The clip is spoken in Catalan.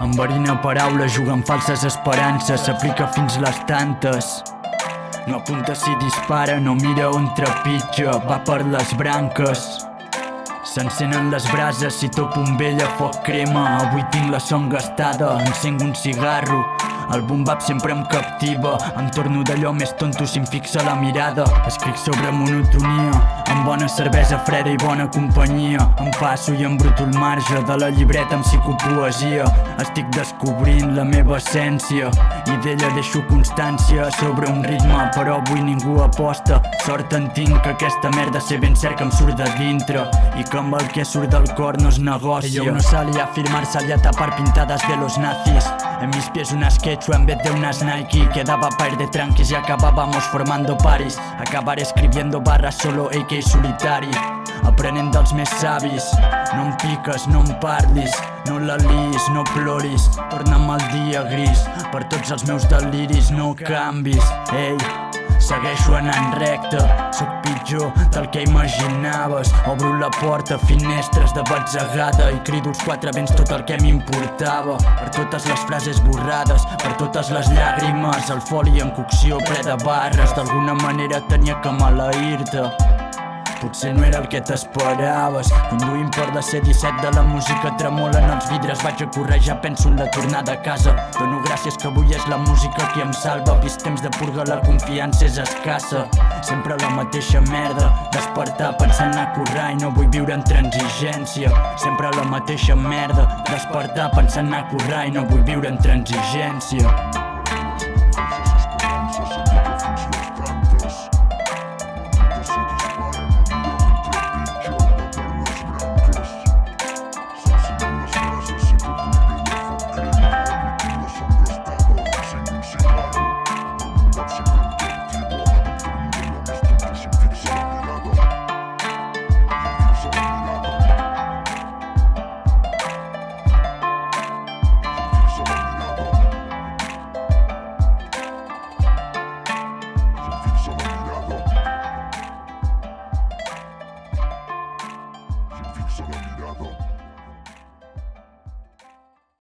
Enverina paraules, juga amb falses esperances, s'aplica fins les tantes. No apunta si dispara, no mira on trepitja, va per les branques. S'encenen les brases, si topo un vell a foc crema. Avui tinc la son gastada, encenc un cigarro. El boom-bap sempre em captiva, em torno d'allò més tonto si em fixa la mirada. Escric sobre monotonia, amb bona cervesa freda i bona companyia. Em passo i embruto el marge de la llibreta amb psicopoesia. Estic descobrint la meva essència i d'ella deixo constància sobre un ritme, però avui ningú aposta. Sort en tinc que aquesta merda sé ben cert que em surt de dintre i que amb el que surt del cor no es negocia. Yo no salí a firmar, salí a tapar pintadas de los nazis. En mis pies unas Quechua en vez de unas Nike. Quedaba pa ir de tranquis y acabábamos formando paris. Acabaré escribiendo barras solo AK solitari, aprenent dels més savis. No em piques, no em parlis, no la liis, no ploris. Torna'm al dia gris, per tots els meus deliris no canvis. Ei, segueixo anant recte, sóc pitjor del que imaginaves. Obro la porta, finestres de batzegada i crido els quatre vents tot el que m'importava. Per totes les frases borrades, per totes les llàgrimes, el foli en cocció ple de barres. D'alguna manera tenia que maleir-te, potser no era el que t'esperaves. Conduint per la C-17 de la música tremolen els vidres. Vaig a córrer, ja penso en la tornada a casa. Dono gràcies que avui és la música qui em salva. Vist temps de purga, la confiança és escassa. Sempre la mateixa merda, despertar pensant anar a currar i no vull viure en transigència. Sempre la mateixa merda, despertar pensant anar a currar i no vull viure en transigència.